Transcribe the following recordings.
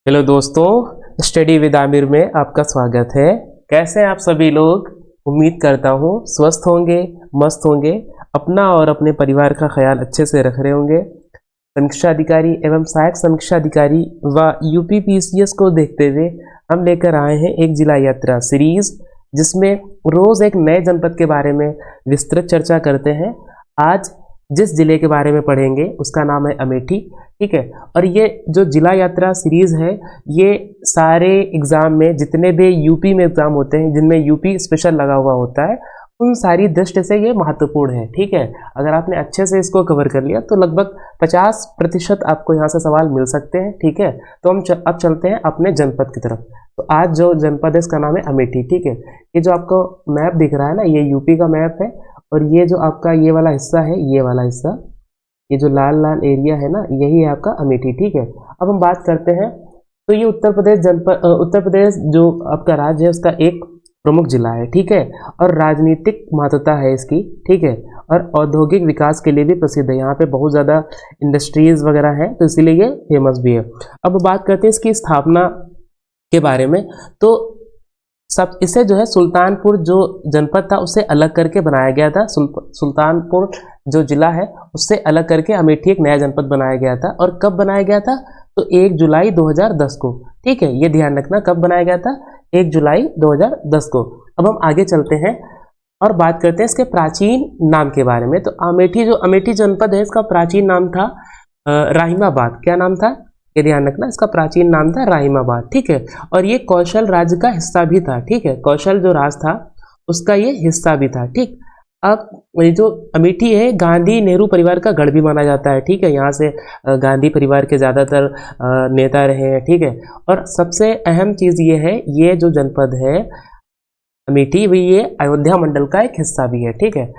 Hello दोस्तों, study with Aamir में आपका स्वागत है। कैसे हैं आप सभी लोग? उम्मीद करता हूँ स्वस्थ होंगे, मस्त होंगे, अपना और अपने परिवार का ख्याल अच्छे से रख रहे होंगे। समीक्षा अधिकारी एवं सहायक समीक्षा अधिकारी व यूपी पीसीएस को देखते हुए हम लेकर आए हैं एक जिला यात्रा सीरीज, जिसमें रोज एक नए जनपद के बारे में विस्तृत चर्चा करते हैं। आज जिस जिले के बारे में पढ़ेंगे उसका नाम है अमेठी, ठीक है। और ये जो जिला यात्रा सीरीज है, ये सारे एग्जाम में जितने भी यूपी में एग्जाम होते हैं जिनमें यूपी स्पेशल लगा हुआ होता है, उन सारी दृष्टि से ये महत्वपूर्ण है, ठीक है। अगर आपने अच्छे से इसको कवर कर लिया तो लगभग 50% आपको यहाँ से सवाल मिल सकते हैं, ठीक है। तो हम अब चलते हैं अपने जनपद की तरफ। तो आज जो जनपद है इसका नाम है अमेठी, ठीक है। ये जो आपको मैप दिख रहा है ना, ये यूपी का मैप है। और ये जो आपका ये वाला हिस्सा है, ये वाला हिस्सा, ये जो लाल लाल एरिया है ना, यही है आपका अमेठी, ठीक है। अब हम बात करते हैं, तो ये उत्तर प्रदेश जनपद, उत्तर प्रदेश जो आपका राज्य है उसका एक प्रमुख जिला है, ठीक है। और राजनीतिक महत्वता है इसकी, ठीक है। और औद्योगिक विकास के लिए भी प्रसिद्ध है। यहाँ पे बहुत ज़्यादा इंडस्ट्रीज वगैरह हैं, तो इसीलिए ये फेमस भी है। अब बात करते हैं इसकी स्थापना के बारे में। तो सब इसे जो है सुल्तानपुर जो जनपद था उससे अलग करके बनाया गया था। सुल्तानपुर जो जिला है उससे अलग करके अमेठी एक नया जनपद बनाया गया था। और कब बनाया गया था? तो 1 जुलाई 2010 को, ठीक है। ये ध्यान रखना, कब बनाया गया था? 1 जुलाई 2010 को। अब हम आगे चलते हैं और बात करते हैं इसके प्राचीन नाम के बारे में। तो अमेठी जो अमेठी जनपद है, इसका प्राचीन नाम था राहिमाबाद। क्या नाम था? ये ध्यान रखना, इसका प्राचीन नाम था राहिमाबाद, ठीक है। और ये कौशल राज्य का हिस्सा भी था, ठीक है। कौशल जो राज था उसका ये हिस्सा भी था, ठीक। अब ये जो अमेठी है, गांधी नेहरू परिवार का गढ़ भी माना जाता है, ठीक है। यहाँ से गांधी परिवार के ज़्यादातर नेता रहे हैं, ठीक है। और सबसे अहम चीज़ ये है, ये जो जनपद है अमेठी, भी ये अयोध्या मंडल का एक हिस्सा भी है, ठीक है।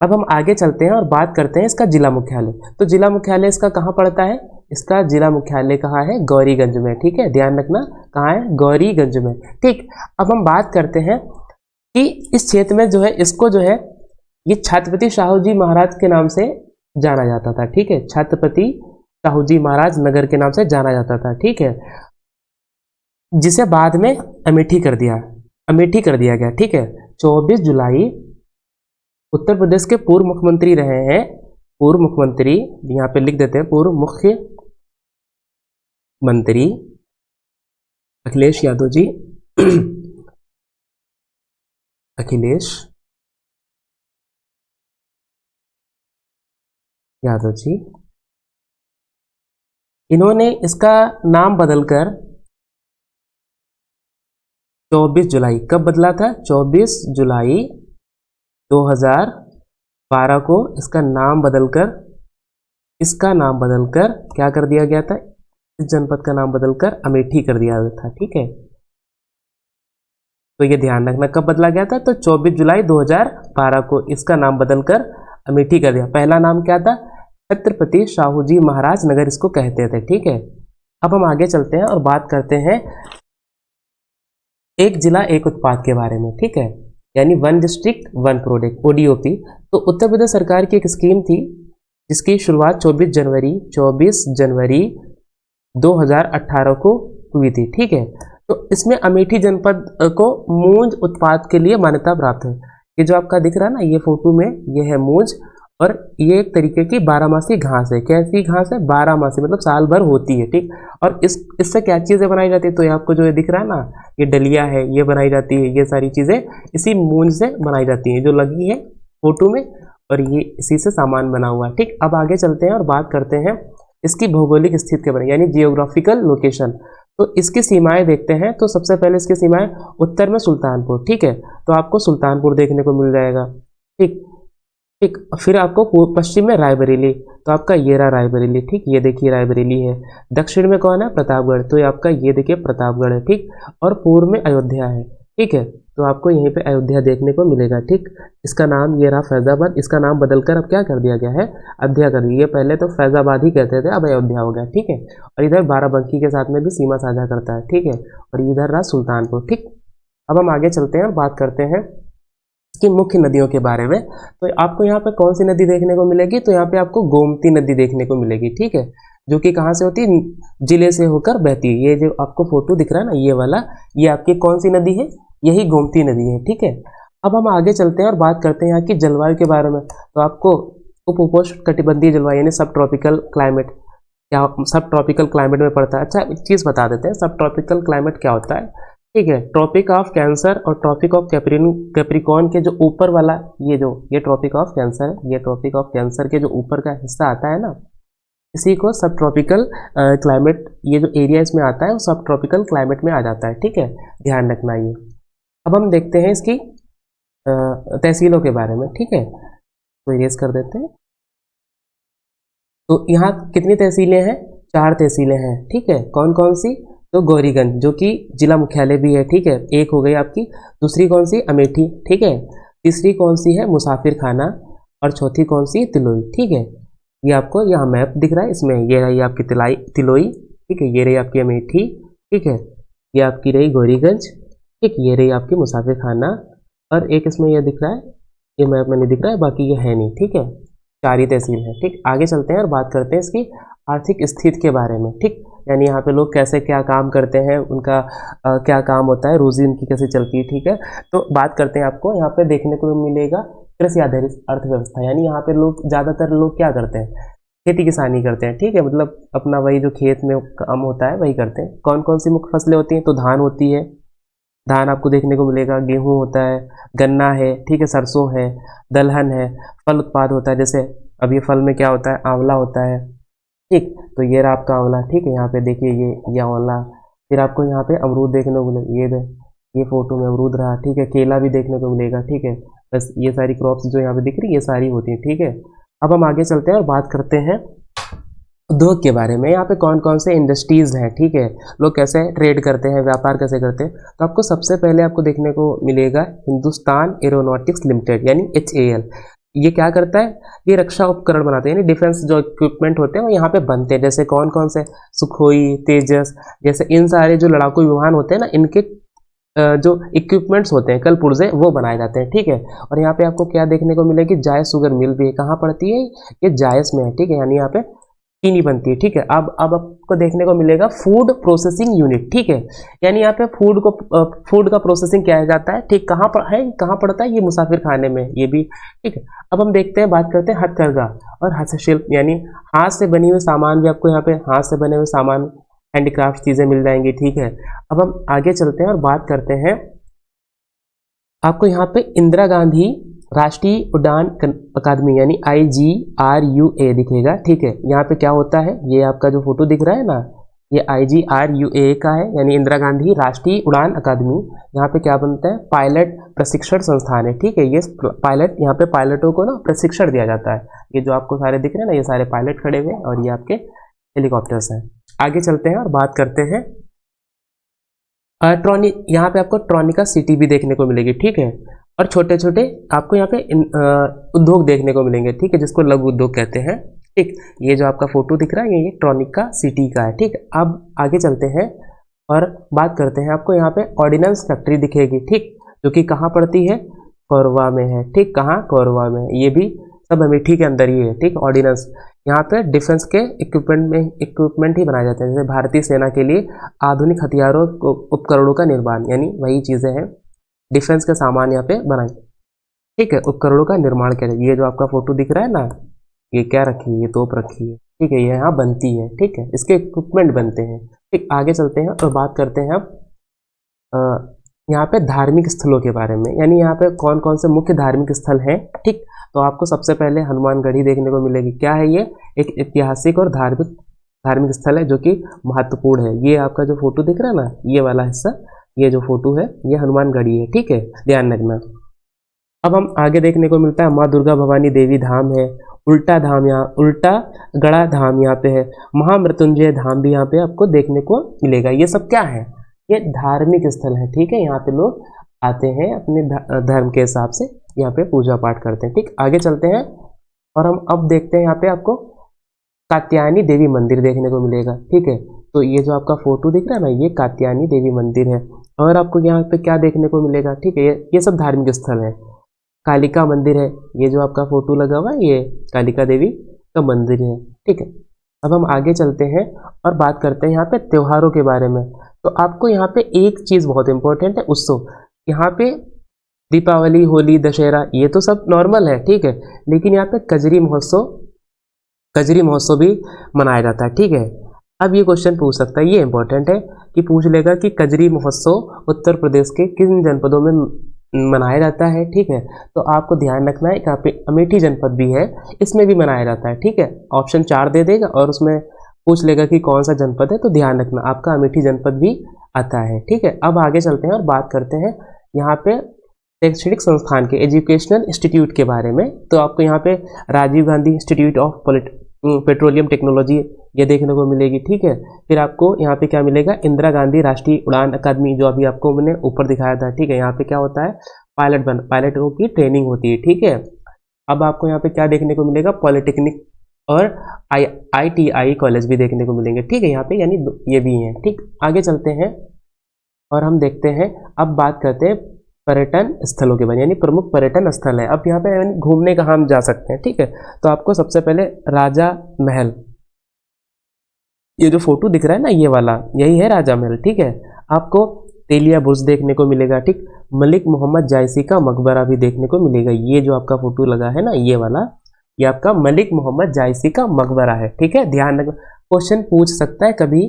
अब हम आगे चलते हैं और बात करते हैं इसका जिला मुख्यालय। तो जिला मुख्यालय इसका कहाँ पड़ता है? इसका जिला मुख्यालय कहाँ है? गौरीगंज में, ठीक है। ध्यान रखना, कहाँ है? गौरीगंज में, ठीक। अब हम बात करते हैं कि इस क्षेत्र में जो है, इसको जो है ये छत्रपति शाहू जी महाराज के नाम से जाना जाता था, ठीक है। छत्रपति शाहू जी महाराज नगर के नाम से जाना जाता था, ठीक है। जिसे बाद में अमेठी कर दिया गया, ठीक है। 24 जुलाई उत्तर प्रदेश के पूर्व मुख्यमंत्री रहे हैं, पूर्व मुख्यमंत्री, यहाँ पे लिख देते हैं, पूर्व मुख्यमंत्री अखिलेश यादव जी अखिलेश यादव जी, इन्होंने इसका नाम बदलकर 24 जुलाई, कब बदला था? 24 जुलाई 2012 को इसका नाम बदलकर क्या कर दिया गया था? इस जनपद का नाम बदलकर अमेठी कर दिया गया था, ठीक है। तो ये ध्यान रखना, कब बदला गया था? तो 24 जुलाई 2012 को इसका नाम बदलकर अमेठी कर दिया। पहला नाम क्या था? छत्रपति शाहू जी महाराज नगर इसको कहते थे, ठीक है। अब हम आगे चलते हैं और बात करते हैं एक जिला एक उत्पाद के बारे में, ठीक है। यानी 1 डिस्ट्रिक्ट 1 प्रोडक्ट, ODOP। तो उत्तर प्रदेश सरकार की एक स्कीम थी जिसकी शुरुआत 24 जनवरी 2018 को हुई थी, ठीक है। तो इसमें अमेठी जनपद को मूंज उत्पाद के लिए मान्यता प्राप्त है। ये जो आपका दिख रहा है ना, ये फोटो में, ये है मूंज। और ये एक तरीके की 12मासी घास है। कैसी घास है? 12मासी, मतलब साल भर होती है, ठीक। और इससे क्या चीज़ें बनाई जाती है? तो ये आपको जो ये दिख रहा है ना, ये डलिया है, ये बनाई जाती है। ये सारी चीज़ें इसी मूंज से बनाई जाती हैं, जो लगी है फोटो में। और ये इसी से सामान बना हुआ है, ठीक। अब आगे चलते हैं और बात करते हैं इसकी भौगोलिक स्थिति के बारे में, यानी जियोग्राफिकल लोकेशन। तो इसकी सीमाएं देखते हैं। तो सबसे पहले इसकी सीमाएं, उत्तर में सुल्तानपुर, ठीक है। तो आपको सुल्तानपुर देखने को मिल जाएगा, ठीक। फिर आपको पश्चिम में रायबरेली, तो आपका ये रहा रायबरेली, ठीक। ये देखिए रायबरेली है। दक्षिण में कौन है? प्रतापगढ़, तो ये आपका ये देखिए प्रतापगढ़ है, ठीक। और पूर्व में अयोध्या है, ठीक है। तो आपको यहीं पे अयोध्या देखने को मिलेगा, ठीक। इसका नाम ये रहा फैजाबाद। इसका नाम बदलकर अब क्या कर दिया गया है? अयोध्या कर दिया। पहले तो फैजाबाद ही कहते थे, अब अयोध्या हो गया, ठीक है। और इधर बाराबंकी के साथ में भी सीमा साझा करता है, ठीक है। और इधर रहा सुल्तानपुर, ठीक। अब हम आगे चलते हैं और बात करते हैं इसकी मुख्य नदियों के बारे में। तो आपको यहाँ पे कौन सी नदी देखने को मिलेगी? तो यहाँ पे आपको गोमती नदी देखने को मिलेगी, ठीक है। जो कि कहाँ से होती है, जिले से होकर बहती है। ये जो आपको फोटो दिख रहा है ना, ये वाला, ये आपकी कौन सी नदी है, यही गोमती नदी है। ठीक है, अब हम आगे चलते हैं और बात करते हैं यहाँ की जलवायु के बारे में। तो आपको उप उपोष्ण कटिबंधीय जलवायु यानी सब ट्रॉपिकल क्लाइमेट, क्या सब ट्रॉपिकल क्लाइमेट में पड़ता है। अच्छा, एक चीज़ बता देते हैं, सब ट्रॉपिकल क्लाइमेट क्या होता है। ठीक है, ट्रॉपिक ऑफ कैंसर और ट्रॉपिक ऑफ कैप्रिकॉर्न के जो ऊपर वाला, ये ट्रॉपिक ऑफ कैंसर है, ये ट्रॉपिक ऑफ कैंसर के जो ऊपर का हिस्सा आता है ना, इसी को सब ट्रॉपिकल क्लाइमेट, ये जो एरिया इसमें आता है वो सब ट्रॉपिकल क्लाइमेट में आ जाता है। ठीक है, ध्यान रखना ये। अब हम देखते हैं इसकी तहसीलों के बारे में। ठीक है, तो इरेज कर देते हैं। तो यहाँ कितनी तहसीलें हैं, 4 तहसीलें हैं। ठीक है, कौन कौन सी, तो गौरीगंज जो कि जिला मुख्यालय भी है। ठीक है, एक हो गई आपकी। दूसरी कौन सी, अमेठी। ठीक है, तीसरी कौन सी है, मुसाफिर खाना। और चौथी कौन सी, तिलोई। ठीक है, ये आपको यहाँ मैप दिख रहा है, इसमें ये रही आपकी तिलोई। ठीक है, ये रही आपकी अमेठी। ठीक है, ये आपकी रही गौरीगंज। ठीक, ये रही आपकी मुसाफिर खाना। और एक इसमें ये दिख रहा है, ये मैप में नहीं दिख रहा है, बाकी ये है नहीं। ठीक है, 4 ही तहसील है। ठीक, आगे चलते हैं और बात करते हैं इसकी आर्थिक स्थिति के बारे में। ठीक, यानी यहाँ पे लोग कैसे क्या काम करते हैं, उनका क्या काम होता है, रोजी उनकी कैसे चलती है। ठीक है, तो बात करते हैं, आपको यहाँ पे देखने को मिलेगा कृषि आधारित अर्थव्यवस्था। यानी यहाँ पे लोग, ज़्यादातर लोग क्या करते हैं, खेती किसानी करते हैं। ठीक है, मतलब अपना वही जो खेत में काम होता है वही करते हैं। कौन कौन सी मुख्य फसलें होती हैं, तो धान होती है, धान आपको देखने को मिलेगा, गेहूं होता है, गन्ना है। ठीक है, सरसों है, दलहन है, फल उत्पाद होता है, जैसे अब ये फल में क्या होता है, आंवला होता है। ठीक, तो ये रहा आपका आंवला। ठीक है, यहाँ पे देखिए ये आंवला। फिर आपको यहाँ पे अमरूद देखने को मिलेगा, ये फोटो में अमरूद रहा। ठीक है, केला भी देखने को मिलेगा। ठीक है, बस ये सारी क्रॉप्स जो यहाँ पे दिख रही है, ये सारी होती है। ठीक है, अब हम आगे चलते हैं और बात करते हैं उद्योग के बारे में। यहाँ पे कौन कौन से इंडस्ट्रीज हैं। ठीक है, लोग कैसे ट्रेड करते हैं, व्यापार कैसे करते हैं। तो आपको सबसे पहले आपको देखने को मिलेगा हिंदुस्तान एरोनॉटिक्स लिमिटेड यानी HAL। ये क्या करता है, ये रक्षा उपकरण बनाते हैं, यानी डिफेंस जो इक्विपमेंट होते हैं वो यहाँ पे बनते हैं। जैसे कौन कौन से, सुखोई, तेजस, जैसे इन सारे जो लड़ाकू विमान होते हैं ना, इनके जो इक्विपमेंट्स होते हैं, कल पुर्जे, वो बनाए जाते हैं। ठीक है, और यहाँ पे आपको क्या देखने को मिलेगी, जायस शुगर मिल भी है। कहाँ पड़ती है, ये जायस में है। ठीक है, यानी यहाँ पे चीनी बनती है। ठीक है, अब आपको देखने को मिलेगा फूड प्रोसेसिंग यूनिट। ठीक है, यानी यहाँ पे फूड का प्रोसेसिंग किया जाता है। ठीक, कहाँ पर है, कहाँ पड़ता है, ये मुसाफिर खाने में, ये भी। ठीक है, अब हम देखते हैं, बात करते हैं हथकरघा और हस्तशिल्प, यानी हाथ से बनी हुई सामान भी आपको यहाँ पे, हाथ से बने हुए सामान, हैंडीक्राफ्ट चीजें मिल जाएंगी। ठीक है, अब हम आगे चलते हैं और बात करते हैं, आपको यहाँ पे इंदिरा गांधी राष्ट्रीय उड़ान अकादमी यानी IGRUA दिखेगा। ठीक है, यहाँ पे क्या होता है, ये आपका जो फोटो दिख रहा है ना, ये IGRUA का है, यानी इंदिरा गांधी राष्ट्रीय उड़ान अकादमी। यहाँ पे क्या बनता है, पायलट प्रशिक्षण संस्थान है। ठीक है, ये पायलट, यहाँ पे पायलटों को ना प्रशिक्षण दिया जाता है। ये जो आपको सारे दिख रहे हैं ना, ये सारे पायलट खड़े हुए हैं और ये आपके हेलीकॉप्टर्स हैं। आगे चलते हैं और बात करते हैं यहाँ पे आपको ट्रॉनिका सिटी भी देखने को मिलेगी। ठीक है, और छोटे छोटे आपको यहाँ पे उद्योग देखने को मिलेंगे। ठीक है, जिसको लघु उद्योग कहते हैं। ठीक, ये जो आपका फोटो दिख रहा है, ये ट्रॉनिका सिटी का है। ठीक, अब आगे चलते हैं और बात करते हैं, आपको यहाँ पे ऑर्डिनेंस फैक्ट्री दिखेगी। ठीक, जो कि कहाँ पड़ती है, कोरबा में है। ठीक, कहाँ, कोरबा में, ये भी सब अमेठी के अंदर ही है। ठीक, ऑर्डिनेंस, यहाँ पे डिफेंस के इक्विपमेंट ही बनाए जाते हैं, जैसे भारतीय सेना के लिए आधुनिक हथियारों उपकरणों का निर्माण, यानी वही चीजें हैं, डिफेंस के सामान यहाँ पे बनाए। ठीक है, उपकरणों का निर्माण करें। ये जो आपका फोटो दिख रहा है ना, ये क्या रखी है, ये तोप रखी है। ठीक है, ये यहाँ बनती है। ठीक है, इसके इक्विपमेंट बनते हैं। ठीक, आगे चलते हैं और बात करते हैं अब यहाँ पे धार्मिक स्थलों के बारे में, यानी यहाँ पे कौन कौन से मुख्य धार्मिक स्थल हैं। ठीक, तो आपको सबसे पहले हनुमानगढ़ी देखने को मिलेगी। क्या है ये, एक ऐतिहासिक और धार्मिक स्थल है जो कि महत्वपूर्ण है। ये आपका जो फोटो दिख रहा है ना, ये वाला हिस्सा, ये जो फोटो है, ये हनुमानगढ़ी है। ठीक है, ध्यान रखना। अब हम आगे देखने को मिलता है, माँ दुर्गा भवानी देवी धाम है, उल्टा गड़ा धाम यहाँ पे है, महामृत्युंजय धाम भी यहाँ पे आपको देखने को मिलेगा। ये सब क्या है, ये धार्मिक स्थल है। ठीक है, यहाँ पे लोग आते हैं अपने धर्म के हिसाब से, यहाँ पे पूजा पाठ करते हैं। ठीक, आगे चलते हैं और हम अब देखते हैं, यहाँ पे आपको कात्यायनी देवी मंदिर देखने को मिलेगा। ठीक है, तो ये जो आपका फोटो दिख रहा है ना, ये कात्यायनी देवी मंदिर है। और आपको यहाँ पे क्या देखने को मिलेगा, ठीक है, ये सब धार्मिक स्थल है। कालिका मंदिर है, ये जो आपका फोटो लगा हुआ है, ये कालिका देवी का मंदिर है। ठीक है, अब हम आगे चलते हैं और बात करते हैं यहाँ पे त्योहारों के बारे में। तो आपको यहाँ पे एक चीज़ बहुत इंपॉर्टेंट है, उत्सव। यहाँ पे दीपावली, होली, दशहरा ये तो सब नॉर्मल है, ठीक है, लेकिन यहाँ पे कजरी महोत्सव भी मनाया जाता है, ठीक है। अब ये क्वेश्चन पूछ सकता है, ये इंपॉर्टेंट है कि पूछ लेगा कि कजरी महोत्सव उत्तर प्रदेश के किन जनपदों में मनाया जाता है, ठीक है। तो आपको ध्यान रखना है, यहाँ पे अमेठी जनपद भी है, इसमें भी मनाया जाता है, ठीक है। ऑप्शन 4 दे देगा और उसमें पूछ लेगा कि कौन सा जनपद है, तो ध्यान रखना आपका अमेठी जनपद भी आता है, ठीक है। अब आगे चलते हैं और बात करते हैं यहाँ पे शैक्षणिक संस्थान के, एजुकेशनल इंस्टीट्यूट के बारे में। तो आपको यहाँ पे Rajiv Gandhi Institute of Petroleum Technology ये देखने को मिलेगी, ठीक है। फिर आपको यहाँ पे क्या मिलेगा, इंदिरा गांधी राष्ट्रीय उड़ान अकादमी, जो अभी आपको मैंने ऊपर दिखाया था, ठीक है। यहाँ पे क्या होता है, पायलटों की ट्रेनिंग होती है, ठीक है। अब आपको यहाँ पे क्या देखने को मिलेगा, पॉलिटेक्निक और IITI कॉलेज भी देखने को मिलेंगे, ठीक है। यहाँ पे यानी ये भी हैं, ठीक। आगे चलते हैं और हम देखते हैं, अब बात करते हैं पर्यटन स्थलों के बारे, यानी प्रमुख पर्यटन स्थल है। अब यहाँ पे यानी घूमने कहाँ हम जा सकते हैं, ठीक है। तो आपको सबसे पहले राजा महल, ये जो फोटो दिख रहा है ना, ये वाला यही है राजा महल, ठीक है। आपको तेलिया बुर्ज देखने को मिलेगा, ठीक। मलिक मोहम्मद जायसी का मकबरा भी देखने को मिलेगा, ये जो आपका फोटो लगा है ना, ये वाला, ये आपका मलिक मोहम्मद जायसी का मकबरा है, ठीक है। ध्यान रखना, क्वेश्चन पूछ सकता है कभी,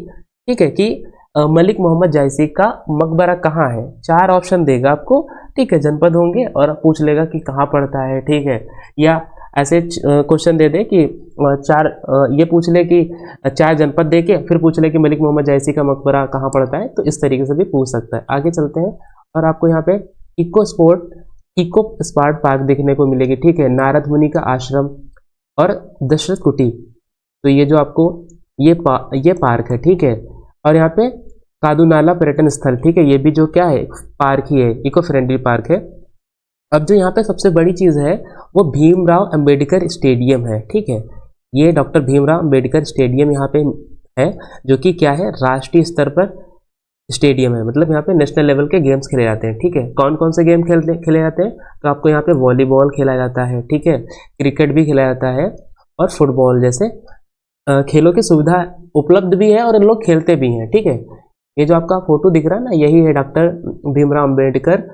ठीक है, कि मलिक मोहम्मद जायसी का मकबरा कहाँ है। 4 ऑप्शन देगा आपको, ठीक है, जनपद होंगे, और पूछ लेगा कि कहाँ पड़ता है, ठीक है। या ऐसे क्वेश्चन दे दे कि ये पूछ ले कि 4 जनपद दे के फिर पूछ ले कि मलिक मोहम्मद जायसी का मकबरा कहाँ पड़ता है, तो इस तरीके से भी पूछ सकता है। आगे चलते हैं और आपको यहाँ पे इको स्पार्ट पार्क देखने को मिलेगी, ठीक है। नारद मुनि का आश्रम और दशरथ कुटी, तो ये जो आपको ये पार्क है, ठीक है। और यहाँ पे कादूनाला पर्यटन स्थल, ठीक है, ये भी जो क्या है, पार्क ही है, इको फ्रेंडली पार्क है। अब जो यहाँ पे सबसे बड़ी चीज़ है वो भीमराव अंबेडकर स्टेडियम है, ठीक है। ये डॉक्टर भीमराव अंबेडकर स्टेडियम यहाँ पे है, जो कि क्या है, राष्ट्रीय स्तर पर स्टेडियम है, मतलब यहाँ पे नेशनल लेवल के गेम्स खेले जाते हैं, ठीक है। कौन कौन से गेम खेले जाते हैं, तो आपको यहाँ पे वॉलीबॉल खेला जाता है, ठीक है, क्रिकेट भी खेला जाता है, और फुटबॉल जैसे खेलों की सुविधा उपलब्ध भी है और इन लोग खेलते भी हैं, ठीक है। ये जो आपका फोटो दिख रहा है ना, यही है doctor Bhimrao Ambedkar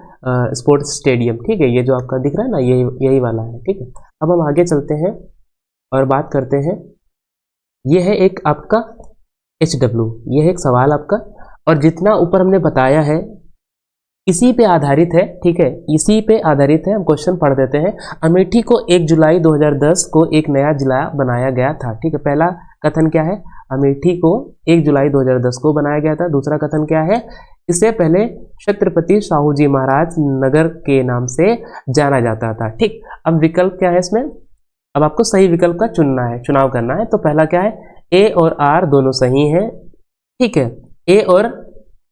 sports stadium, ठीक है। ये जो आपका दिख रहा है ना, यही वाला है, ठीक है। अब हम आगे चलते हैं और बात करते हैं, ये है एक आपका HW, ये है एक सवाल आपका, और जितना ऊपर हमने बताया है इसी पे आधारित है, ठीक है, इसी पे आधारित है। हम क्वेश्चन पढ़ देते हैं। अमेठी को 1 जुलाई 2010 को एक नया जिला बनाया गया था, ठीक है। पहला कथन क्या है, अमेठी को 1 जुलाई 2010 को बनाया गया था। दूसरा कथन क्या है, इससे पहले छत्रपति साहू जी महाराज नगर के नाम से जाना जाता था, ठीक। अब विकल्प क्या है इसमें, अब आपको सही विकल्प का चुनाव करना है। तो पहला क्या है, A और R दोनों सही हैं, ठीक है।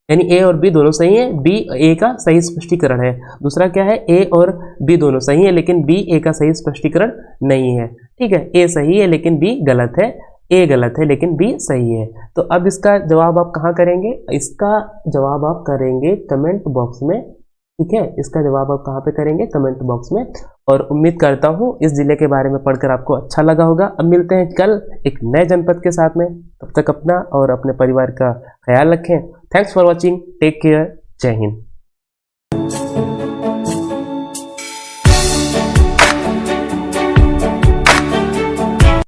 यानी A और B दोनों सही है, B A का सही स्पष्टीकरण है। दूसरा क्या है, A और B दोनों सही है लेकिन B A का सही स्पष्टीकरण नहीं है, ठीक है। A सही है लेकिन B गलत है, A गलत है लेकिन B सही है। तो अब इसका जवाब आप कहाँ करेंगे, इसका जवाब आप करेंगे कमेंट बॉक्स में, ठीक है। इसका जवाब आप कहाँ पे करेंगे, कमेंट बॉक्स में। और उम्मीद करता हूँ इस जिले के बारे में पढ़कर आपको अच्छा लगा होगा। अब मिलते हैं कल एक नए जनपद के साथ में, तब तक अपना और अपने परिवार का ख्याल रखें। Thanks for watching, take care, जय हिंद।